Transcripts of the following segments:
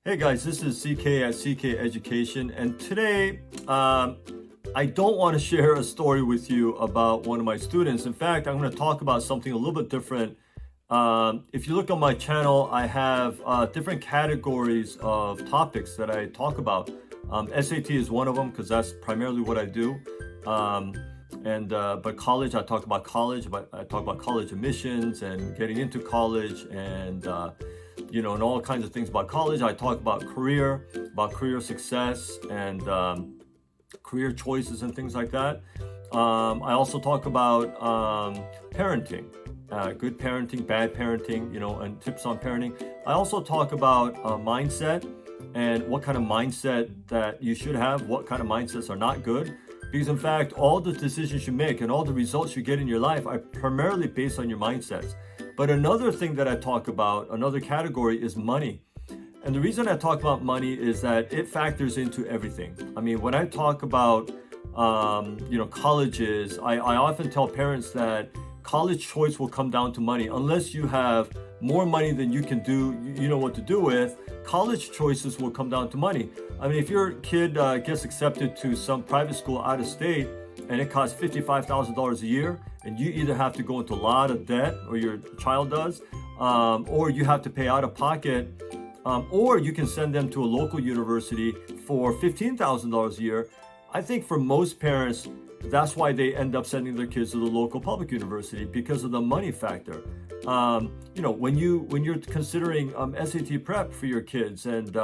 Hey guys, this is CK at CK Education, and today I don't want to share a story with you about one of my students. In fact, I'm going to talk about something a little bit different. If you look on my channel, I have different categories of topics that I talk about. SAT is one of them because that's primarily what I do. But college, I talk about college, but I talk about college admissions and getting into college and and all kinds of things about college. I talk about career success, and career choices and things like that. I also talk about parenting, good parenting, bad parenting, and tips on parenting. I also talk about mindset and what kind of mindset that you should have, what kind of mindsets are not good. Because in fact, all the decisions you make and all the results you get in your life are primarily based on your mindsets. But another thing that I talk about, another category, is money. And the reason I talk about money is that it factors into everything. I mean, when I talk about, colleges, I often tell parents that college choice will come down to money. Unless you have more money than you can do, you know what to do with, college choices will come down to money. I mean, if your kid gets accepted to some private school out of state and it costs $55,000 a year, and you either have to go into a lot of debt, or your child does, or you have to pay out of pocket, or you can send them to a local university for $15,000 a year. I think for most parents, that's why they end up sending their kids to the local public university, because of the money factor. When you're considering SAT prep for your kids, and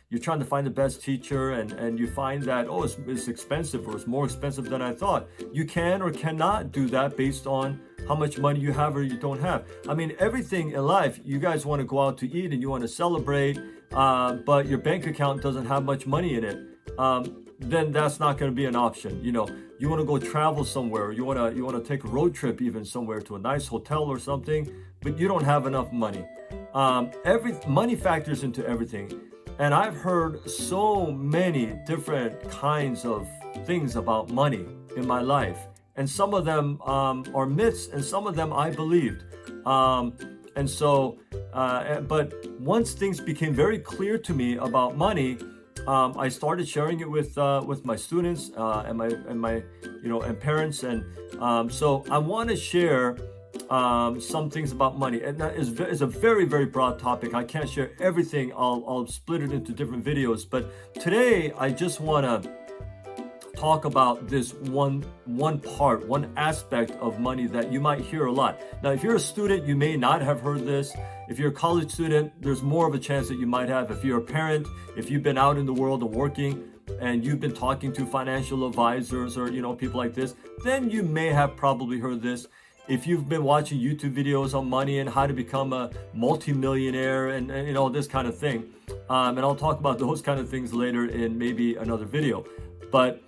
you're trying to find the best teacher, and you find that it's expensive, or it's more expensive than I thought, you can or cannot do that based on how much money you have or you don't have. I mean, everything in life, you guys want to go out to eat and you want to celebrate, but your bank account doesn't have much money in it. Then that's not going to be an option. You want to go travel somewhere, you want to take a road trip even somewhere to a nice hotel or something, but you don't have enough money. Money factors into everything. And I've heard so many different kinds of things about money in my life. And some of them are myths, and some of them I believed. But once things became very clear to me about money, I started sharing it with my students and parents, and so I want to share some things about money. And that is a very, very broad topic. I can't share everything. I'll split it into different videos. But today I just want to talk about this one aspect of money that you might hear a lot. Now, if you're a student, you may not have heard this. If you're a college student, there's more of a chance that you might have. If you're a parent, if you've been out in the world and working, and you've been talking to financial advisors or people like this, then you may have probably heard this. If you've been watching YouTube videos on money and how to become a multimillionaire and this kind of thing, and I'll talk about those kind of things later in maybe another video. But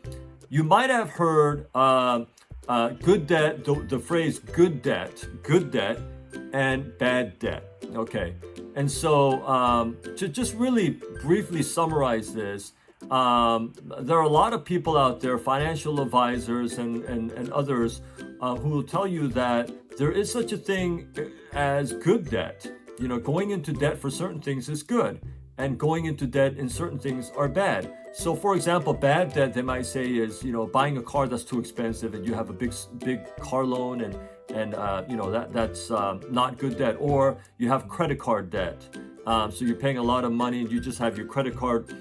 you might have heard good debt, the phrase good debt, and bad debt. Okay, and so to just really briefly summarize this, there are a lot of people out there, financial advisors and others, who will tell you that there is such a thing as good debt. Going into debt for certain things is good, and going into debt in certain things are bad. So for example, bad debt, they might say, is buying a car that's too expensive and you have a big car loan, and that's not good debt. Or you have credit card debt, so you're paying a lot of money and you just have your credit card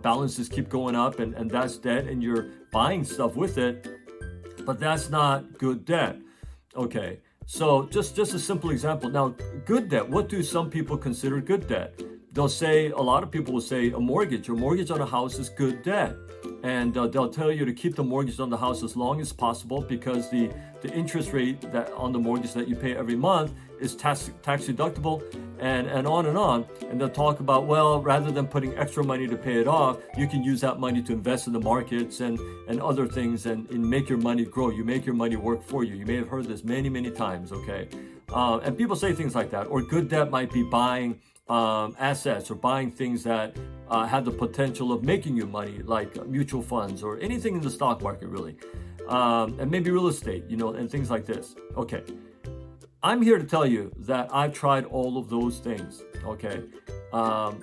balances keep going up, and that's debt, and you're buying stuff with it, but that's not good debt. Okay, so just a simple example. Now, good debt, what do some people consider good debt? A lot of people will say a mortgage. Your mortgage on a house is good debt. And they'll tell you to keep the mortgage on the house as long as possible, because the interest rate that on the mortgage that you pay every month is tax deductible, and on and on. And they'll talk about, well, rather than putting extra money to pay it off, you can use that money to invest in the markets and other things, and make your money grow. You make your money work for you. You may have heard this many, many times, okay? And people say things like that. Or good debt might be buying assets, or buying things that have the potential of making you money, like mutual funds or anything in the stock market, really, and maybe real estate, and things like this. Okay, I'm here to tell you that I've tried all of those things. Okay,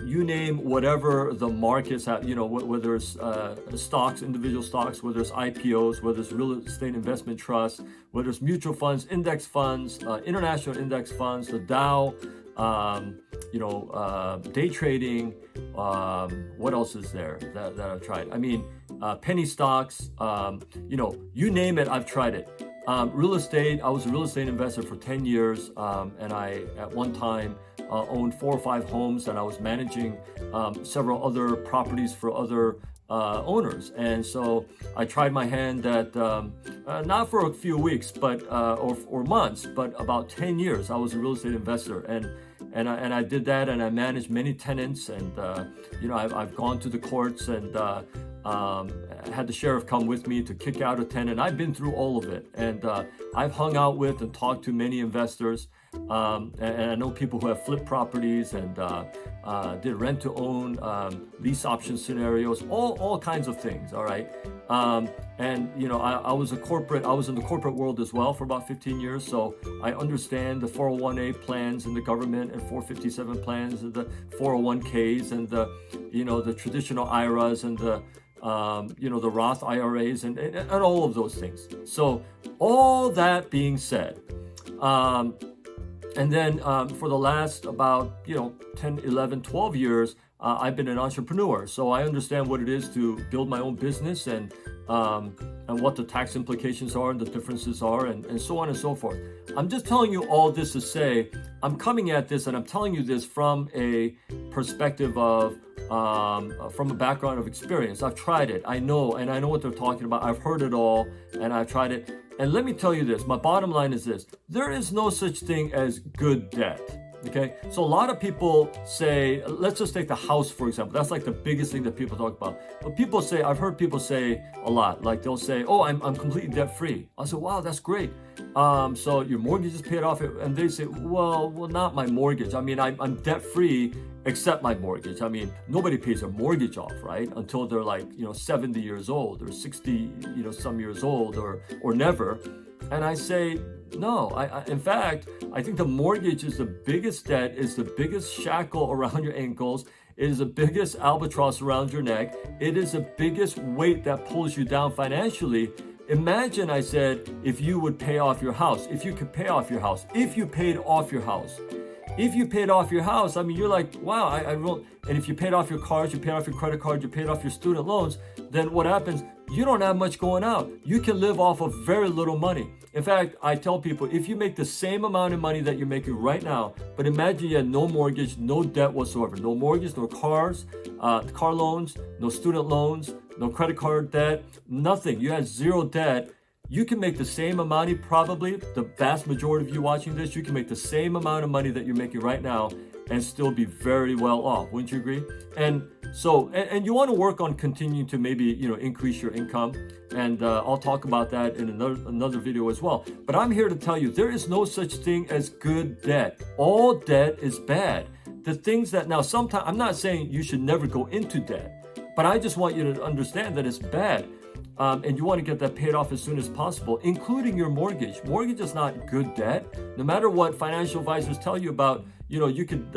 you name whatever the markets have, whether it's stocks, individual stocks, whether it's IPOs, whether it's real estate investment trusts, whether it's mutual funds, index funds, international index funds, the Dow, day trading. What else is there that I've tried? I mean, penny stocks, you name it, I've tried it. Real estate, I was a real estate investor for 10 years, and I, at one time, owned 4 or 5 homes, and I was managing several other properties for other owners. And so I tried my hand at, not for a few weeks, but or months, but about 10 years, I was a real estate investor. And I did that, and I managed many tenants, and I've gone to the courts and had the sheriff come with me to kick out a tenant. I've been through all of it, and I've hung out with and talked to many investors, and I know people who have flipped properties and did rent to own, lease option scenarios, all kinds of things. All right. I was in the corporate world as well for about 15 years. So I understand the 401A plans in the government and 457 plans and the 401Ks and the traditional IRAs and the Roth IRAs and all of those things. So all that being said, and then for the last about 10, 11, 12 years, I've been an entrepreneur. So I understand what it is to build my own business and what the tax implications are and the differences are and so on and so forth. I'm just telling you all this to say I'm coming at this and I'm telling you this from a perspective of from a background of experience. I've tried it. I know what they're talking about. I've heard it all and I've tried it. And let me tell you this, my bottom line is this: there is no such thing as good debt. Okay, so a lot of people say, let's just take the house for example. That's like the biggest thing that people talk about. But people say, I've heard people say a lot, like they'll say, "Oh, I'm completely debt free." I say, "Wow, that's great. So your mortgage is paid off," and they say, "Well, not my mortgage. I mean, I'm debt free except my mortgage. I mean, nobody pays their mortgage off, right? Until they're like 70 years old or 60 some years old or never." And I say, no, in fact, I think the mortgage is the biggest debt, is the biggest shackle around your ankles. It is the biggest albatross around your neck. It is the biggest weight that pulls you down financially. Imagine, I said, if you would pay off your house, if you could pay off your house, if you paid off your house. If you paid off your house, I mean, you're like, wow, I won't. And if you paid off your cars, you paid off your credit card, you paid off your student loans, then what happens? You don't have much going out. You can live off of very little money. In fact, I tell people, if you make the same amount of money that you're making right now, but imagine you had no mortgage, no debt whatsoever, no mortgage, no cars, car loans, no student loans, no credit card debt, nothing. You had zero debt. You can make the same amount, probably the vast majority of you watching this, you can make the same amount of money that you're making right now and still be very well off. Wouldn't you agree? And so, and you want to work on continuing to maybe, increase your income. And I'll talk about that in another video as well. But I'm here to tell you, there is no such thing as good debt. All debt is bad. The things that now sometimes, I'm not saying you should never go into debt, but I just want you to understand that it's bad. And you want to get that paid off as soon as possible, including your mortgage. Mortgage is not good debt. No matter what financial advisors tell you about, you could,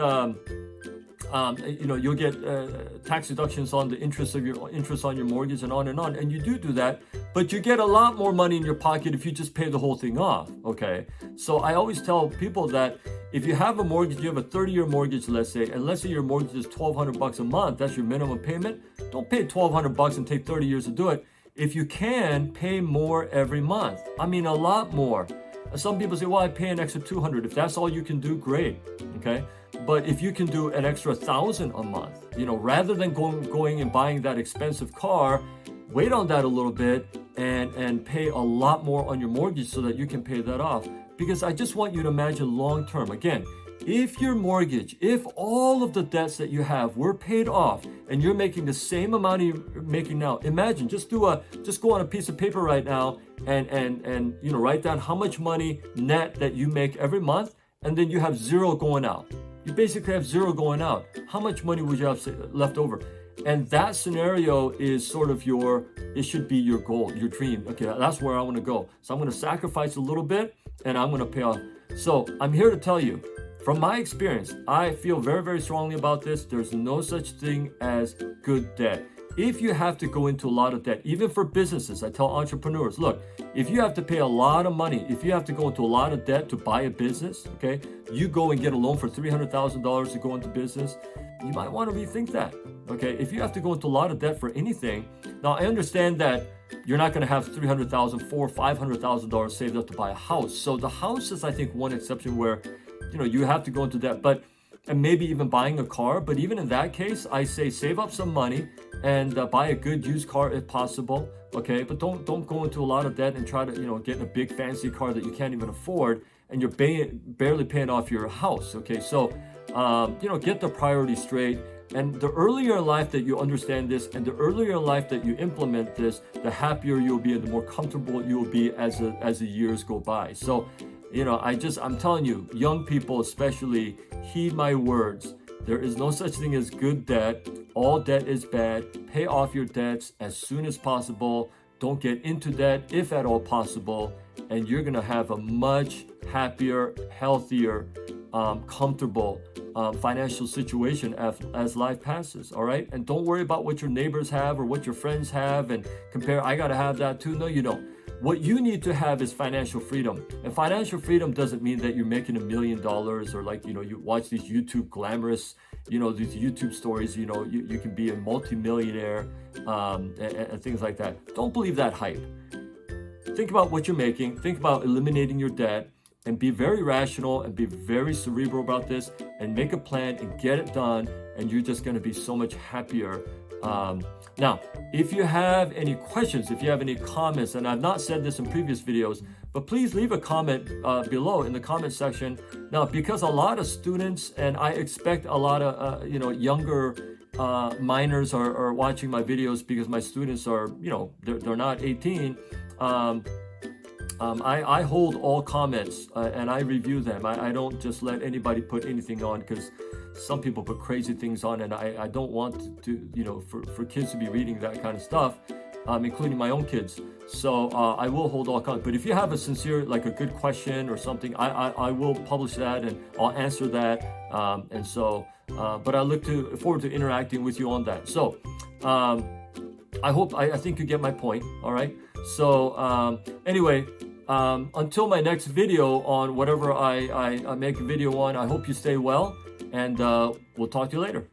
you'll get tax deductions on the interest on your mortgage and on, and you do that. But you get a lot more money in your pocket if you just pay the whole thing off. Okay, so I always tell people that if you have a mortgage, you have a 30-year mortgage, let's say, and let's say your mortgage is $1,200 a month. That's your minimum payment. Don't pay $1,200 and take 30 years to do it. If you can, pay more every month. I mean, a lot more. Some people say, well, I pay an extra $200. If that's all you can do, great. Okay. But if you can do an extra $1,000 a month, rather than going and buying that expensive car, wait on that a little bit and pay a lot more on your mortgage so that you can pay that off. Because I just want you to imagine long term. Again, if your mortgage, if all of the debts that you have were paid off and you're making the same amount you're making now, imagine, just go on a piece of paper right now and write down how much money net that you make every month, and then you have zero going out. You basically have zero going out. How much money would you have left over? And that scenario is sort of it should be your goal, your dream. Okay, that's where I want to go. So I'm going to sacrifice a little bit and I'm going to pay off. So I'm here to tell you, from my experience, I feel very, very strongly about this. There's no such thing as good debt. If you have to go into a lot of debt, even for businesses, I tell entrepreneurs, look, if you have to pay a lot of money, if you have to go into a lot of debt to buy a business, okay, you go and get a loan for $300,000 to go into business, you might want to rethink that, okay? If you have to go into a lot of debt for anything, now I understand that you're not going to have $300,000, $400,000, $500,000 saved up to buy a house. So the house is, I think, one exception where, you have to go into debt, and maybe even buying a car. But even in that case, I say save up some money and buy a good used car if possible, okay? But don't go into a lot of debt and try to, get a big fancy car that you can't even afford and you're barely paying off your house, okay? So, get the priorities straight. And the earlier in life that you understand this and the earlier in life that you implement this, the happier you'll be and the more comfortable you will be as the years go by. So, I'm telling you, young people especially, heed my words. There is no such thing as good debt. All debt is bad. Pay off your debts as soon as possible. Don't get into debt if at all possible. And you're going to have a much happier, healthier, comfortable financial situation as life passes, all right? And don't worry about what your neighbors have or what your friends have and compare, I got to have that too. No, you don't. What you need to have is financial freedom. And financial freedom doesn't mean that you're making $1 million or you watch these YouTube glamorous, these YouTube stories, you can be a multimillionaire and things like that. Don't believe that hype. Think about what you're making. Think about eliminating your debt and be very rational and be very cerebral about this and make a plan and get it done. And you're just going to be so much happier. Now, if you have any questions, if you have any comments, and I've not said this in previous videos, but please leave a comment below in the comment section. Now, because a lot of students, and I expect a lot of, younger minors are watching my videos because my students are, they're not 18. I hold all comments and I review them. I don't just let anybody put anything on because some people put crazy things on, and I don't want to for kids to be reading that kind of stuff, including my own kids. So I will hold all comments. But if you have a sincere, a good question or something, I will publish that and I'll answer that. But I look forward to interacting with you on that. So I think you get my point. All right. So anyway, until my next video on whatever I make a video on, I hope you stay well, and we'll talk to you later.